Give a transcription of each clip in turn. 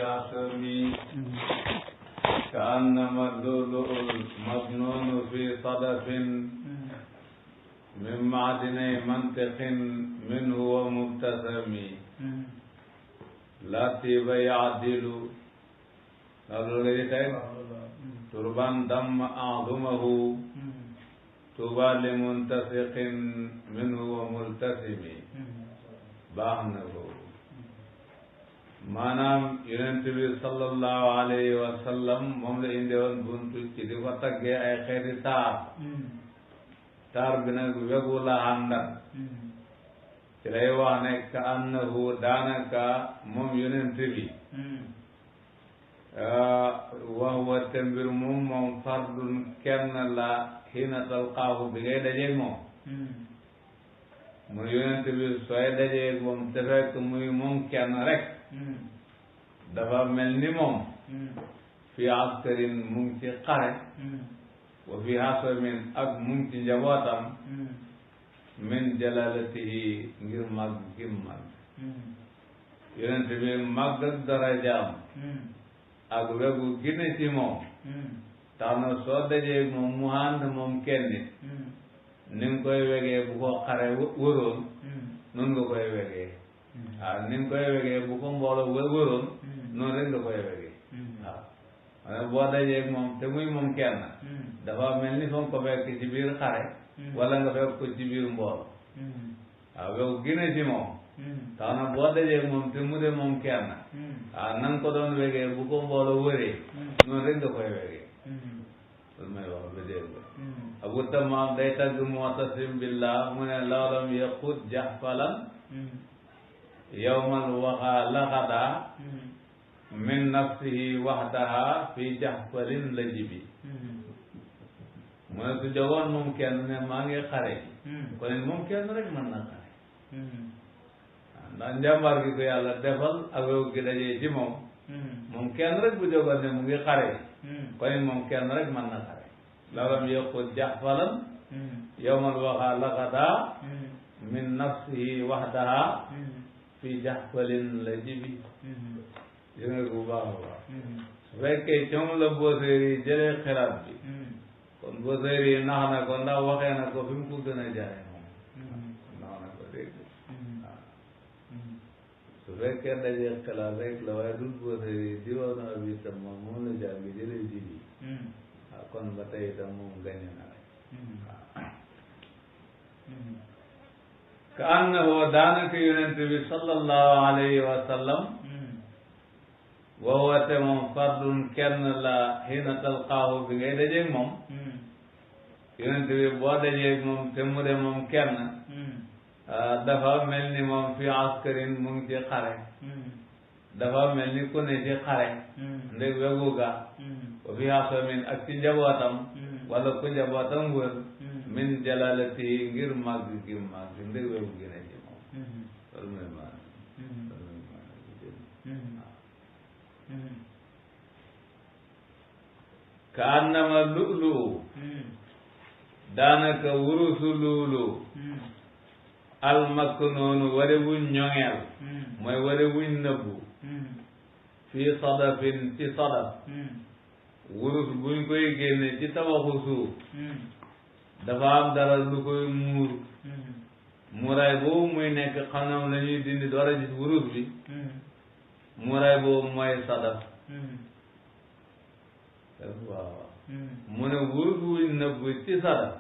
العسمي كأنما اللؤلؤ المكنون في صدف من معدن منطق منه ومبتسم لا طيب يعدل تربا دم أعظمه طوبى لمنتفق منه وملتسم baax na ko maanaam yonent bi sallallahu alayhi wa sallam moom la indi woon buntu ci di ko taggee ay xeeti taar bi nag wegu la àndat ci lay wax ne ka annahu daanaka moom yonent bi wax wa te mbir moom fardun kenn la xiina talqaahu bi ngay dajeeg moom mu yonent bi sooy dajeeg moom te fekk muy moom kenn rek dafa mel ni moom fi askarin mu ngi ci xare wa fi hasamin ak mu ngi ci njabootam min jalalatihi ngir màgg gim màgg yonent bi màgg ak darajaam ak wegu gine ci moom tax na soo dajeeg moom mu ànd moom kenn nit ni nga koy wegee bu ko xare wëroon noonu nga koy wegee waaw ni nga koy wegee bu ko mbooloo wëroon noonu rek nga koy wegee waaw xanaa boo dajee moom te muy moom kenn dafa mel ni fa nga ko fekk ci biir xare wala nga fekk ko ci biir mbooloo waaw yow gine ci moom tax na boo dajee moom te mu de moom kenn waaw na nga ko doon wegee bu ko mbooloo wëree noonu rek nga koy wegee loolu may wax ba dégg nga abu tamaam day tagg mu'tasim billah mu ne lawlam yaqut jahfalan yawmal waxa laxada min nafsihi waxdaha fi jahfalin la jibi mu ne su jogoon moom kenn ne maa ngi xare kon moom kenn rek mën na xare ndax njàmbaar gi ko yàlla defal ak yow gi dajee ci moom moom kenn rek bu jogoon ne mu ngi xare kon moom kenn rek mën na xare lawlam yaqut jahfalan yawmal waxa laxada min nafsihi waxdaha fi jahfalin la jibi yéen a bu baax a baax su fekkee ci moom la Busayri yi jëlee xiraat bi kon Busayri yi nax na ko ndax waxee na ko fi mu ko gën a jaay moom nax na ko dégg waaw su fekkee dajee xalaat rek la waaye dul Busayri yi di woon abi tam moom la jàng jëlee jibi waaw kon ba tey itam moom gañe na rek ka annahu daanaka yonent bi sallallahu alayhi wa sallam woote moom fardun kenn la xiina talqaahu bi ngay dajeeg moom yonent bi boo dajeeg moom te mu de moom kenn dafa mel ni moom fi askarin mu ngi ci xare dafa mel ni ku ne ci xare ndeg wegu ga wa fi hasamin ak ci njabootam wala ku njabootam wër min jalalati ngir màgg gi màgg ndeg wegu gi ne ci moom loolu mooy maanaam ka annama lu'lu daanaka wurusu luulu almaknoonu ware wuñ ñoŋeel mooy ware wuñ nëbbu fii sadafin ci sadaf wurus buñ koy génne ci tabaxu suuf dafa am dara lu koy muur muuraay boobu muy nekk xam na la ñuy dindi door a gis wurus bi muuraay boobu mooy sadaf waaw mu ne wurus wuñ nëbb ci sadaf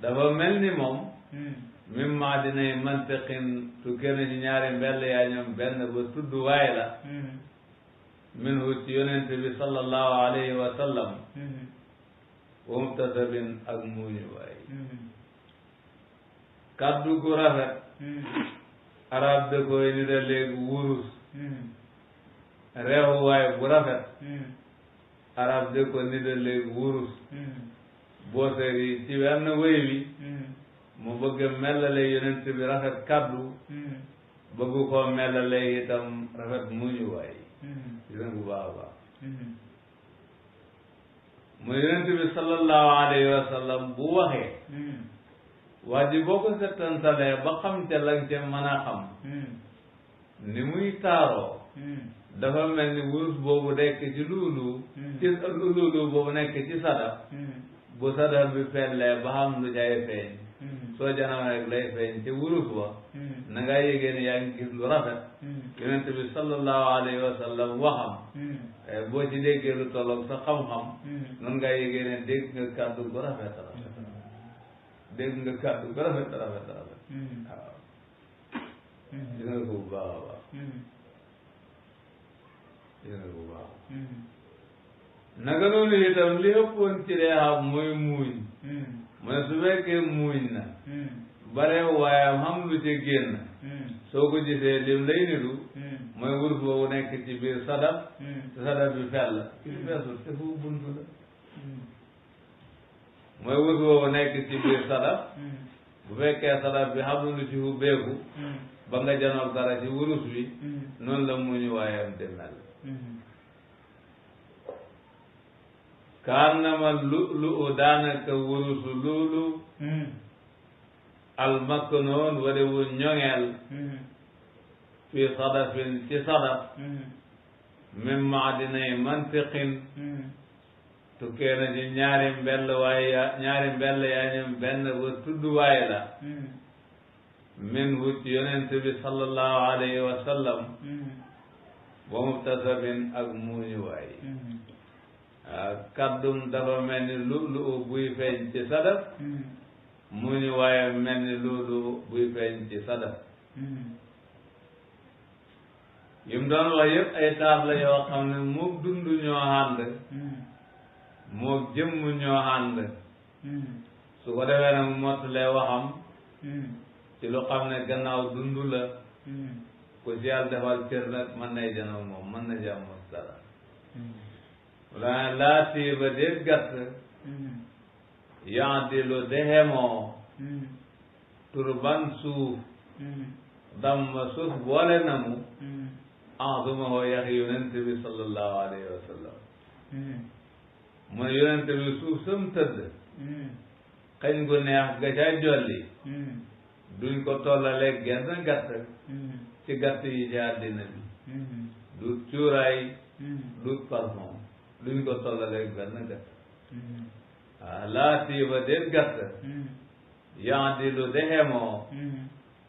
dafa mel ni moom mim maa dinay mantiqin tukkee na ci ñaari mbell yaa ñoom benn ba tudd waay la minhu ci yonent bi sallallahu alayhi wa sallam wa mubtasabin ak muuñu waay kaddu gu rafet arab da koy ni da léegi wurus reewu waay bu rafet arab da ko ni da léegi wurus Busayri ci wenn wéy wi mu bëgg mellale yonent bi rafet kaddu bëgg koo mellale itam rafet muuñu waay gis nga bu baax a baax mu yonent bi sallallahu alayhi wa sallam bu waxee wax ji boo ko settantalee ba xam ca lañ ca mën a xam ni muy taaroo dafa mel ni wurus boobu nekk ci luulu ci luulu boobu nekk ci sadaf bu sadaf bi fellee ba xam lu cay feeñ soo janoo rek lay feeñ te wurus ba na nga yégée ne yaa ngi gis lu rafet yonent bi sallallahu alayhi wa sallam waxam boo ci déggee lu tolloog sa xam-xam noonu nga yégée ne dégg nga kàddu gu rafet dégg nga kàddu gu rafet waaw gis nga ko bu baax a baax gis nga ko bu baax naka noonu itam li ëppoon ci dee xam mooy muuñ mu ne su fekkee muuñ na bare waaye xam lu ci génn soo ko gisee lim lay niru mooy wurus boobu nekk ci biir sadaf te sadaf bi fel la ci feesul te fu buntu la mooy wurus boobu nekk ci biir sadaf bu fekkee sadaf bi xam lu ci ubbeeku ba nga janoog dara ci wurus wi noonu la muuñu waayam di mel kaannama lu daanaka wurusu luulu almaknoon wade wu ñoŋeel fi sadafin ci sadaf min maadinay mantiqin tukkee na ci ñaari mbell yaa ñoom benn ba tudd waay la min hu ci yonent bi sallallahu alayhi wa sallam wa mubtasabin ak muuñu waay kaddum dafa mel ni lu buy feeñ ci sadaf muuñu waaye mel ni lu buy feeñ ci sadaf yim doon wax yëpp ay taar la yoo xam ne moog dund ñoo ànd moog jëmm ñoo ànd su ko defee nag mu mottalee waxam ci lu xam ne gannaaw dund la ku ci yàlla defal cër nag mën nay janoo moom mën na jàmm dara wala laa tiiba déet gàtt yaadilu dehemoo turban suuf damma suuf boole namu ensuma hoo yaxi yonent bi sallallahu alayhi wa sallam mu ne yonent bi suuf sam tëdd xañ gu neex ga ca jolli duñ ko tollaleeg genn gàtt ci gàtt yi ci àddina bi du cuuraay du parfum duñ ko tollaleeg benn gàtt laa tiiba déet gàtt yaadilu dehemoo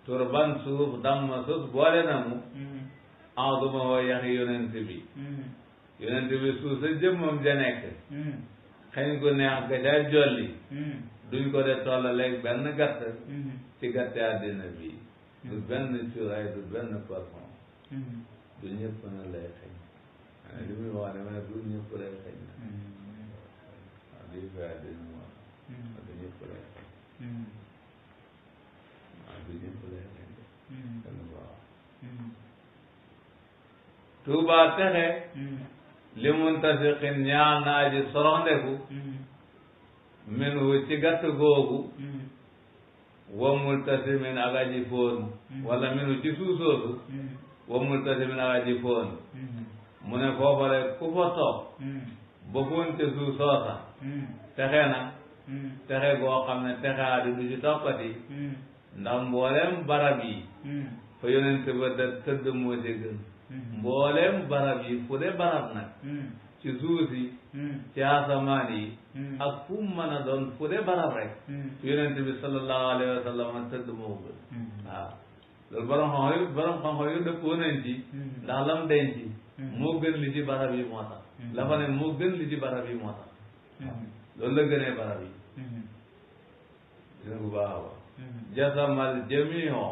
turban suuf damma suuf boole namu ensuma hoo yaxi yonent bi suuf sa jëmmam ja nekk xañ gu neex ga ca jolli duñ ko de tollaleeg benn gàtt ci gàtte àddina bi du benn cuuraay du benn parfum du ñëpp na lay xañ li muy wax ne ma ne du ñëpp lay xañ waaw lii fi àddina moom du ñëpp lay xañ waaw du ñëpp lay xañ kenn ko wax tuuba texe li muntasiqin ñaa naa ji soroxndeku min wu ci gàtt googu wa multasimin ak aji foon wala min wu ci suusoosu wa multasimin ak aji foon mu ne foofa rek ku fa toog ba foon te suusoosa texe na texe goo xam ne texe adi du ci toppati ndax mboolem barab yi fa yonent ba da tëdd moo ci gën mboolem barab yi fu de barab nag ci suuf si ci asamaan yi ak fu mu mën a doon fu de barab rek yonent bi sallallahu alayhi wa sallam tëdd moo gën waaw loolu borom xam-xam yu dëppoo nañ ci ndax lam denc moo gën li ci barab yi moo tax la fa ne moo gën li ci barab yi moo tax loolu la gënee barab yi gën bu baax a baax jasamal jamiho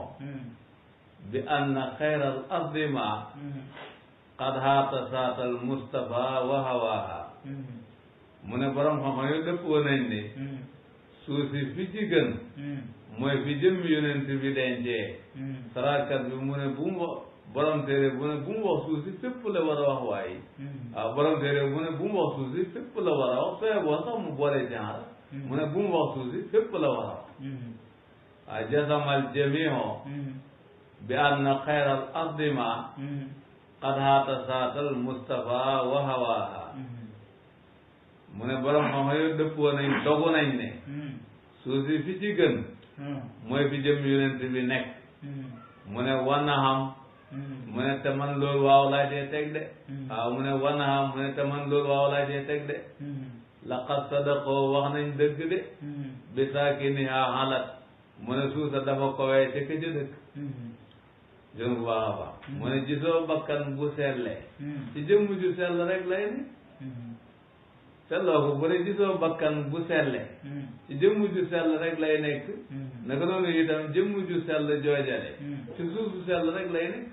bi anna xayral ardi ma qad haata saatal Mustafa wa hawaaha mu ne borom xam-xam yu dëppoo nañ ne suuf si fi ci gën mooy fi jëmmi yonent bi dencee sarakat bi mu ne bu mu wax borom téere bu ne bu mu wax suuf si fépp la war a wax waaye waaw borom téere bu ne bu mu wax suuf si fépp la war a wax sooy boo sax mu boole genre mu ne bu mu wax suuf si fépp la war a wax waaw jasamal jamiho bi anna xayral ardi ma qad haata saatal Mustafa wa hawaaha mu ne borom xam-xam yu dëppoo nañ dogu nañ ne suuf si fi ci gën mooy fi jëm yonent bi nekk mu ne wanna xam mu ne te man loolu waaw laa cee teg de waaw mu ne wanaha mu ne te man loolu waaw laa cee teg de laqad sadaqoo wax nañ dëgg de bi saakiniha halat mu ne suusa dafa kowee ca ka ca dëkk jëm bu baax a baax mu ne gisoo bakkan bu sellee ci jëmm ju sell rek lay ne selloo ko bu ne gisoo bakkan bu sellee ci jëmm ju sell rek lay nekk naka noonu itam jëmm ju sell joojale ci suuf su sell rek lay nekk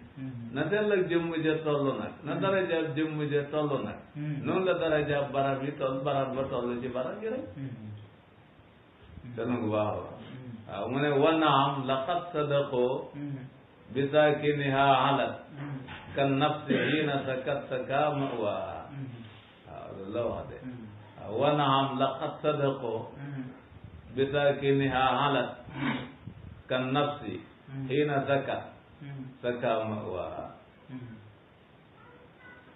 na sell ak jëmm ja toll nag na daraja jëmm ja toll nag noonu la daraja barab yi toll barab ba toll ci barab yi rek sell bu baax a baax waaw mu ne wanaam laqad sadaqoo bi saakiniha alat kan nafsi hiina sakat saka mawaa waaw loolu la wax de waaw wanaam laqad sadaqoo bi saakiniha alat kan nafsi hiina sakat saka mawaa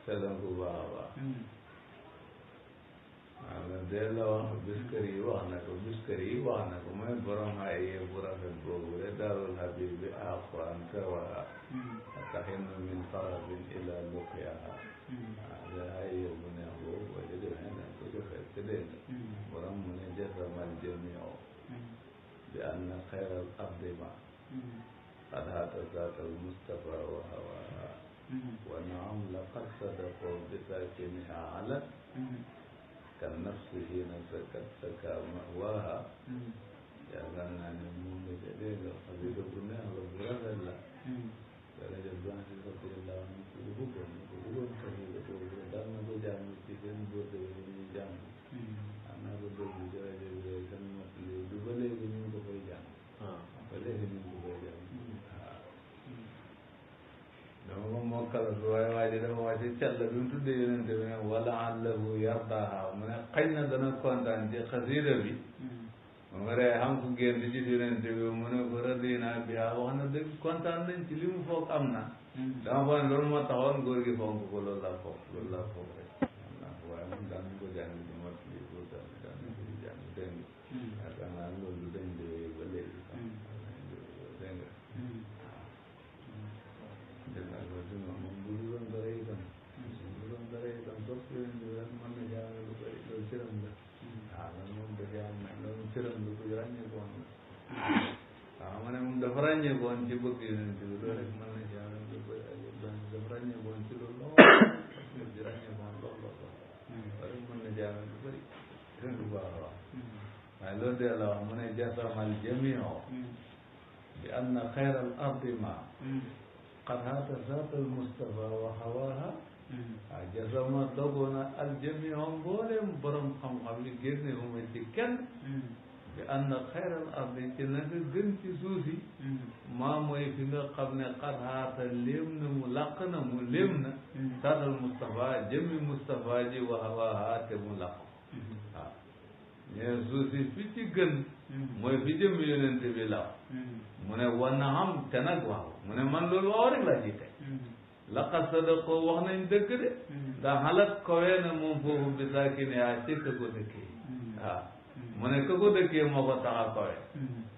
sedan ku baax a baax waaw la dee la wax biskari yi wax na ko biskari yi wax na ko mooy borom ay bu rafet boobu de daarul habibi aquan tawaha ataxinu min farabin ila luqiyaha waaw de ay bu neex boobu boo ci demee dañ ko joxee te dégg borom mu ne jasamal jamio bi anna xayral ardima qad hata zaatal mustafa wa hawaha wa naam laqad sadaqoo bi saakiniha alat kan nafsi hiina sakat saka mawaaha yaakaar naa ne moom la ca dégg nga xasida bu neex la bu rafet la daraja blanci radiyallahu anhu ko bëggoon xasida boobu daan na ko jàng ci seen borde yi ñuy jàng am naa ko dégg ci rajo bi seen mat li du ba léegi ñu ngi ko koy jàng ba léegi ñu ngi ko koy jàng dama ko mokkal waaye waa ji dafa wàcce cat la bi mu tuddee yonent bi ne wala allahu yardaha mu ne xañ na dana kontaan ci xasida bi mu nga dee xam ku génn ci yonent bi mu ne ko radina biha wax na dëgg kontaan nañ ci li mu foog am na dama foog ne loolu moo taxoon góor gi fonk ko loolu laa foog rek waaye moom daan nañ ko jàng di mot li ko daan nañ ko di jàng dégg nga yaakaar naa loolu dañ de ba léegi dégg nga moom bu dul woon dara itam topp leen di rek mën na jàng lu bëri loolu cëram la waaw loolu moom dafa am ne loolu cëram lu ko ràññeekoon la waaw ma ne moom dafa ràññeekoon ci bëgg yonent bi loolu rek mën na jàng lu bëri ak dafa ràññeekoon ci loolu lool di ràññeekoon lool loolu mën na jàng lu bëri dégg nga baax a wax waaye loolu de la wax mu ne jasamal jamio bi anna xayral ardi ma qad haata zaatal mustafa wa hawaaha waaw jasama dogoona aljamio mbooleem borom xam-xam yi génne wu ma ci kenn bi anna xayral ardi ci naka gën ci suuf si maa mooy fi nga xam ne qad haata léem na mu làq na mu léem na zaatal mustafa jëmi mustafa ji wa hawaaha te mu làq waaw ñee suuf si fi ci gën mooy fi jëmi yonente bi law mu ne war na xam te nag waaw mu ne man loolu waaw rek laa ci teg laqad sadaqoo wax nañ dëgg de ndax xalaat kowee na moom foofu bi saakine yaa ci ka ko dëkkee waaw mu ne ka ko dëkkee moo ko tax a kowe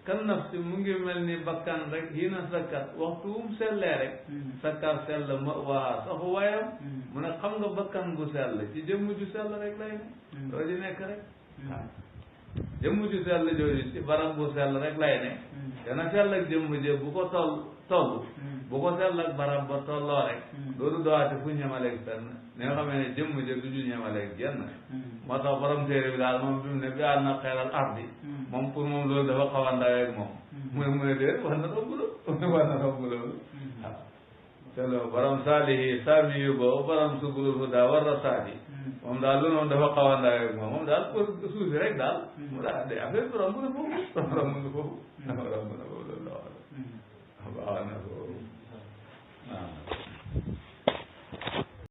kan nafsi mu ngi mel ni bakkan rek yi na sakkat waxtu wum sellee rek sakkat sell ma waa saxu waayam mu ne xam nga bakkan bu sell ci jëmm ju sell rek lay ne doo di nekk rek waaw jëmm ju sell jooju ci barab bu sell rek lay ne dana sell ak jëmm je bu ko toll bu ko sell ak barab ba tolloo rek loolu dowaate fu ñemaleeg fenn ni nga xamee ne jëmm je du ñu ñemaleeg jenn moo tax borom téere bi daal moom bi mu ne bi ànd na xeeral ardi moom pour moom loolu dafa xaw a ndaweeg moom mu ne déet war na romb loolu war na romb loolu waaw te loolu borom saalihi saami yu boobu borom subulul huda war a saali moom daal loolu moom dafa xaw a ndaweeg moom daal pour suusi rek daal mu daal de affaire bi romb na foofu romb na foofu romb na foofu loolu la wax baax na foofu waaw